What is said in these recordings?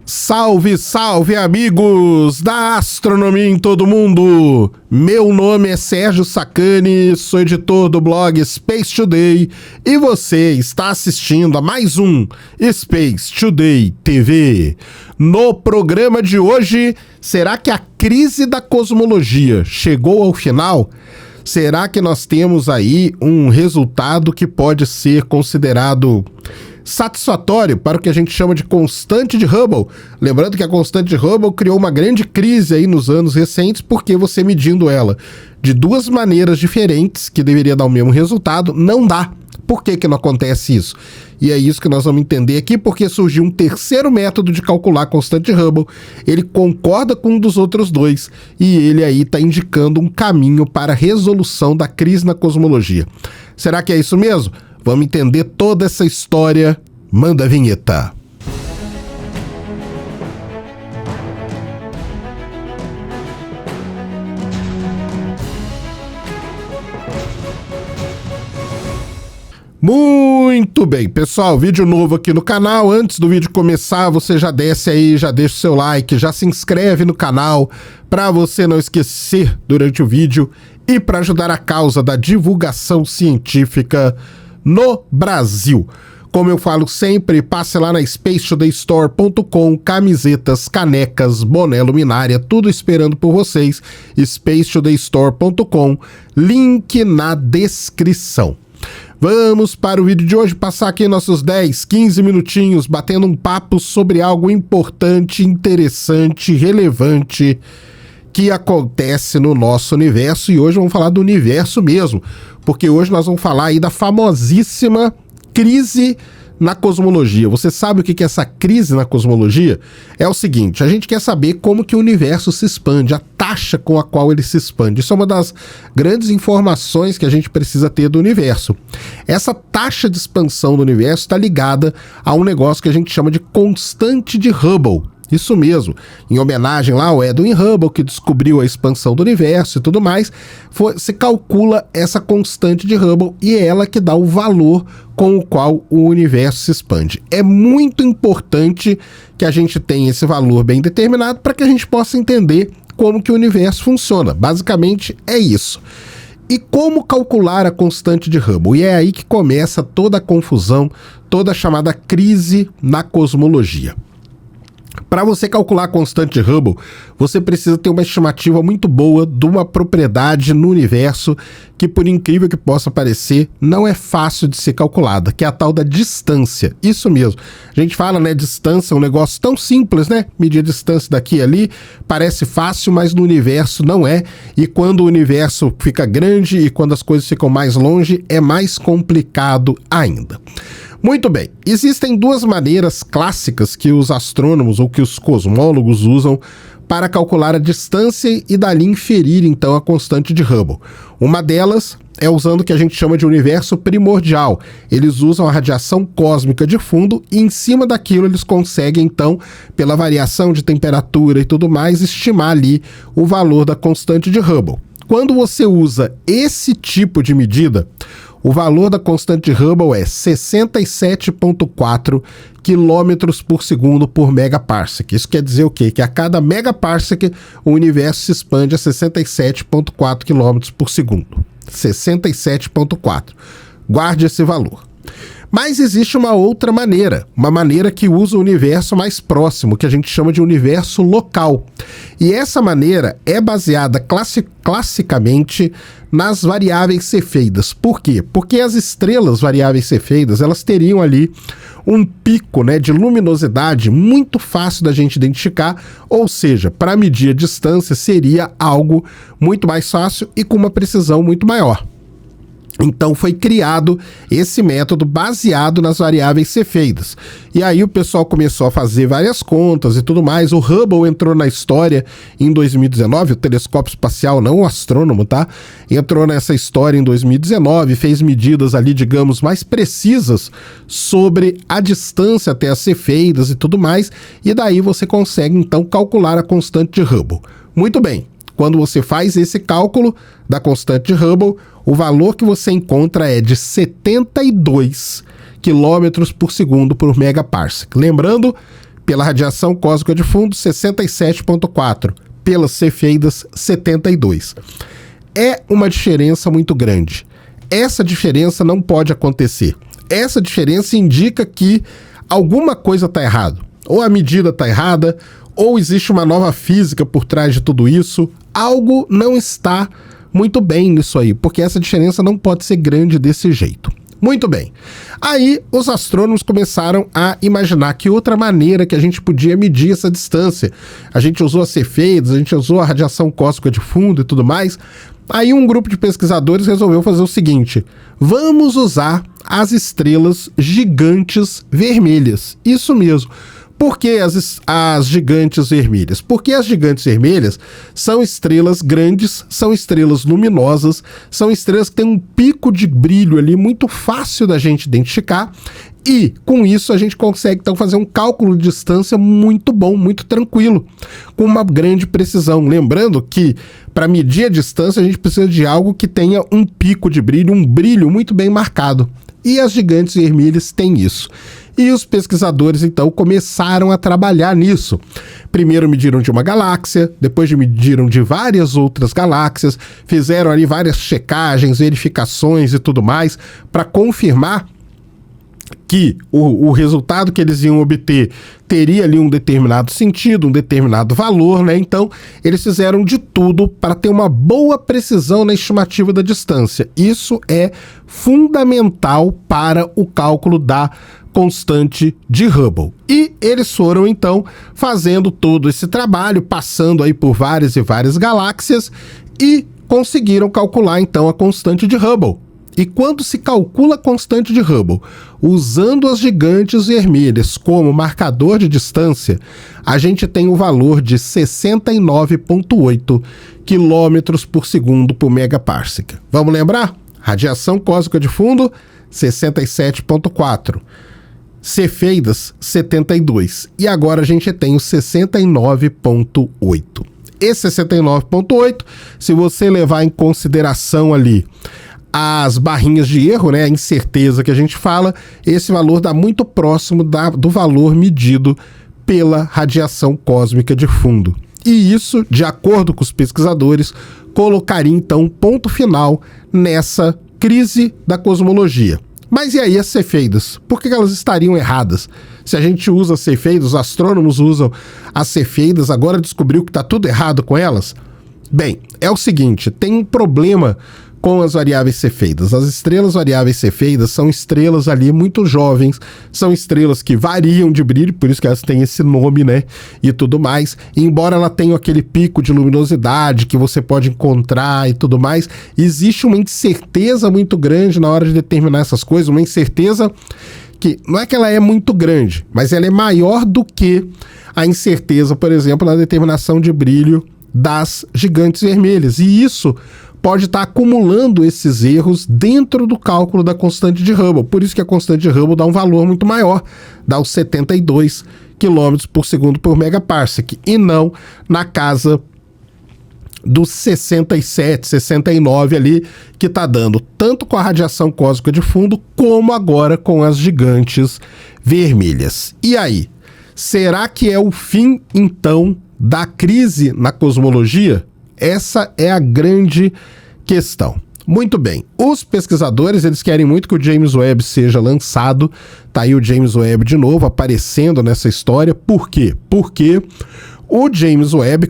Salve, salve amigos da astronomia em todo mundo! Meu nome é Sérgio Sacani, sou editor do blog Space Today e você está assistindo a mais um Space Today TV. No programa de hoje, será que a crise da cosmologia chegou ao final? Será que nós temos aí um resultado que pode ser considerado satisfatório para o que a gente chama de constante de Hubble? Lembrando que a constante de Hubble criou uma grande crise aí nos anos recentes, porque você medindo ela de duas maneiras diferentes, que deveria dar o mesmo resultado, não dá. Por que não acontece isso? E é isso que nós vamos entender aqui, porque surgiu um terceiro método de calcular a constante de Hubble. Ele concorda com um dos outros dois e ele aí está indicando um caminho para a resolução da crise na cosmologia. Será que é isso mesmo? Vamos entender toda essa história. Manda a vinheta. Muito bem, pessoal, vídeo novo aqui no canal. Antes do vídeo começar, você já desce aí, já deixa o seu like, já se inscreve no canal para você não esquecer durante o vídeo e para ajudar a causa da divulgação científica no Brasil. Como eu falo sempre, passe lá na spacetodaystore.com, camisetas, canecas, boné, luminária, tudo esperando por vocês. spacetodaystore.com, link na descrição. Vamos para o vídeo de hoje, passar aqui nossos 10, 15 minutinhos batendo um papo sobre algo importante, interessante, relevante que acontece no nosso universo. E hoje vamos falar do universo mesmo, porque hoje nós vamos falar aí da famosíssima crise na cosmologia. Você sabe o que é essa crise na cosmologia? É o seguinte, a gente quer saber como que o universo se expande, a taxa com a qual ele se expande. Isso é uma das grandes informações que a gente precisa ter do universo. Essa taxa de expansão do universo está ligada a um negócio que a gente chama de constante de Hubble. Isso mesmo, em homenagem lá ao Edwin Hubble, que descobriu a expansão do universo e tudo mais, se calcula essa constante de Hubble e é ela que dá o valor com o qual o universo se expande. É muito importante que a gente tenha esse valor bem determinado para que a gente possa entender como que o universo funciona. Basicamente é isso. E como calcular a constante de Hubble? E é aí que começa toda a confusão, toda a chamada crise na cosmologia. Para você calcular a constante de Hubble, você precisa ter uma estimativa muito boa de uma propriedade no universo que, por incrível que possa parecer, não é fácil de ser calculada, que é a tal da distância. Isso mesmo. A gente fala, né, distância é um negócio tão simples, né? Medir a distância daqui e ali parece fácil, mas no universo não é. E quando o universo fica grande e quando as coisas ficam mais longe, é mais complicado ainda. Muito bem, existem duas maneiras clássicas que os astrônomos ou que os cosmólogos usam para calcular a distância e dali inferir então a constante de Hubble. Uma delas é usando o que a gente chama de universo primordial. Eles usam a radiação cósmica de fundo e em cima daquilo eles conseguem então, pela variação de temperatura e tudo mais, estimar ali o valor da constante de Hubble. Quando você usa esse tipo de medida, o valor da constante de Hubble é 67,4 km por segundo por megaparsec. Isso quer dizer o quê? Que a cada megaparsec o universo se expande a 67,4 km por segundo. 67,4. Guarde esse valor. Mas existe uma outra maneira, uma maneira que usa o universo mais próximo, que a gente chama de universo local. E essa maneira é baseada classicamente nas variáveis cefeidas. Por quê? Porque as estrelas variáveis cefeidas, elas teriam ali um pico, né, de luminosidade muito fácil da gente identificar, ou seja, para medir a distância seria algo muito mais fácil e com uma precisão muito maior. Então foi criado esse método baseado nas variáveis cefeidas. E aí o pessoal começou a fazer várias contas e tudo mais. O Hubble entrou na história em 2019, o telescópio espacial, não o astrônomo, tá? Entrou nessa história em 2019, fez medidas ali, digamos, mais precisas sobre a distância até as cefeidas e tudo mais. E daí você consegue então calcular a constante de Hubble. Muito bem. Quando você faz esse cálculo da constante de Hubble, o valor que você encontra é de 72 km por segundo por megaparsec. Lembrando, pela radiação cósmica de fundo, 67,4. Pelas cefeidas, 72. É uma diferença muito grande. Essa diferença não pode acontecer. Essa diferença indica que alguma coisa está errada. Ou a medida está errada, ou existe uma nova física por trás de tudo isso. Algo não está muito bem nisso aí, porque essa diferença não pode ser grande desse jeito. Muito bem. Aí os astrônomos começaram a imaginar que outra maneira que a gente podia medir essa distância. A gente usou as cefeidas, a gente usou a radiação cósmica de fundo e tudo mais. Aí um grupo de pesquisadores resolveu fazer o seguinte: vamos usar as estrelas gigantes vermelhas. Isso mesmo. Por que as gigantes vermelhas? Porque as gigantes vermelhas são estrelas grandes, são estrelas luminosas, são estrelas que têm um pico de brilho ali muito fácil da gente identificar, e com isso a gente consegue então fazer um cálculo de distância muito bom, muito tranquilo, com uma grande precisão. Lembrando que para medir a distância a gente precisa de algo que tenha um pico de brilho, um brilho muito bem marcado. E as gigantes vermelhas têm isso. E os pesquisadores, então, começaram a trabalhar nisso. Primeiro mediram de uma galáxia, depois mediram de várias outras galáxias, fizeram ali várias checagens, verificações e tudo mais, para confirmar que o resultado que eles iam obter teria ali um determinado sentido, um determinado valor, né? Então, eles fizeram de tudo para ter uma boa precisão na estimativa da distância. Isso é fundamental para o cálculo da constante de Hubble. E eles foram, então, fazendo todo esse trabalho, passando aí por várias e várias galáxias e conseguiram calcular, então, a constante de Hubble. E quando se calcula a constante de Hubble, usando as gigantes vermelhas como marcador de distância, a gente tem o valor de 69,8 km por segundo por megaparsec. Vamos lembrar? Radiação cósmica de fundo, 67,4. Cefeidas, 72. E agora a gente tem o 69,8. Esse 69,8, se você levar em consideração ali as barrinhas de erro, né, a incerteza que a gente fala, esse valor dá muito próximo do valor medido pela radiação cósmica de fundo. E isso, de acordo com os pesquisadores, colocaria então um ponto final nessa crise da cosmologia. Mas e aí as cefeidas? Por que elas estariam erradas? Se a gente usa cefeidas, os astrônomos usam as cefeidas, agora descobriu que está tudo errado com elas? Bem, é o seguinte, tem um problema com as variáveis cefeidas. As estrelas variáveis cefeidas são estrelas ali muito jovens, são estrelas que variam de brilho, por isso que elas têm esse nome, né, e tudo mais. E embora ela tenha aquele pico de luminosidade que você pode encontrar e tudo mais, existe uma incerteza muito grande na hora de determinar essas coisas, uma incerteza que não é que ela é muito grande, mas ela é maior do que a incerteza, por exemplo, na determinação de brilho das gigantes vermelhas. E isso pode estar acumulando esses erros dentro do cálculo da constante de Hubble. Por isso que a constante de Hubble dá um valor muito maior, dá os 72 km por segundo por megaparsec, e não na casa dos 67, 69 ali, que está dando tanto com a radiação cósmica de fundo, como agora com as gigantes vermelhas. E aí, será que é o fim, então, da crise na cosmologia? Essa é a grande questão. Muito bem, os pesquisadores, eles querem muito que o James Webb seja lançado. Tá aí o James Webb de novo aparecendo nessa história. Por quê? Porque com o James Webb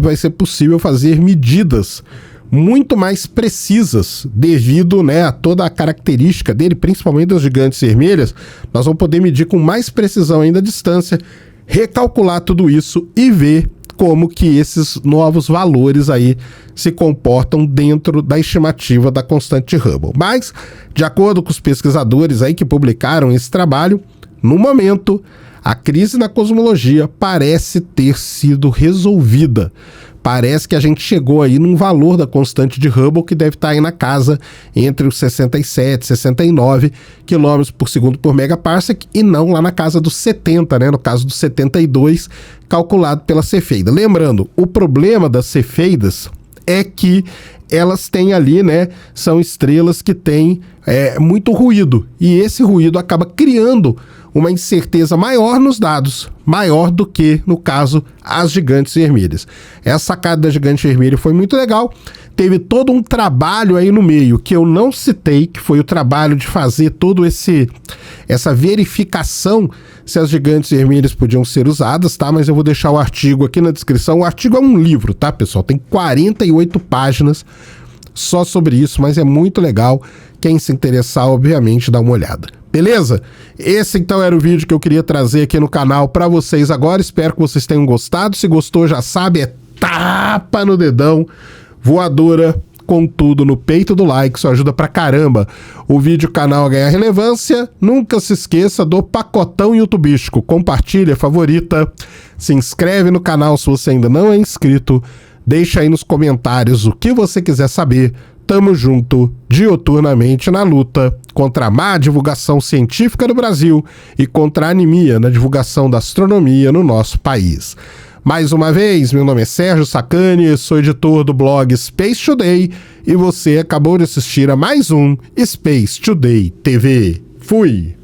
vai ser possível fazer medidas muito mais precisas devido, né, a toda a característica dele, principalmente das gigantes vermelhas. Nós vamos poder medir com mais precisão ainda a distância, recalcular tudo isso e ver como que esses novos valores aí se comportam dentro da estimativa da constante de Hubble. Mas, de acordo com os pesquisadores aí que publicaram esse trabalho, no momento, a crise na cosmologia parece ter sido resolvida. Parece que a gente chegou aí num valor da constante de Hubble que deve estar aí na casa entre os 67 e 69 km por segundo por megaparsec, e não lá na casa dos 70, né? No caso dos 72, calculado pela cefeida. Lembrando, o problema das cefeidas é que elas têm ali, né, são estrelas que têm muito ruído, e esse ruído acaba criando uma incerteza maior nos dados, maior do que, no caso, as gigantes vermelhas. Essa sacada da gigante vermelha foi muito legal. Teve todo um trabalho aí no meio que eu não citei, que foi o trabalho de fazer todo essa verificação se as gigantes vermelhas podiam ser usadas, tá? Mas eu vou deixar o artigo aqui na descrição. O artigo é um livro, tá, pessoal? Tem 48 páginas só sobre isso, mas é muito legal. Quem se interessar, obviamente, dá uma olhada. Beleza? Esse então era o vídeo que eu queria trazer aqui no canal para vocês agora. Espero que vocês tenham gostado. Se gostou, já sabe, é tapa no dedão, voadora com tudo no peito do like. Isso ajuda pra caramba o vídeo, o canal a ganhar relevância. Nunca se esqueça do pacotão youtubístico. Compartilha, favorita, se inscreve no canal se você ainda não é inscrito. Deixa aí nos comentários o que você quiser saber. Tamo junto diuturnamente na luta contra a má divulgação científica no Brasil e contra a anemia na divulgação da astronomia no nosso país. Mais uma vez, meu nome é Sérgio Sacani, sou editor do blog Space Today e você acabou de assistir a mais um Space Today TV. Fui!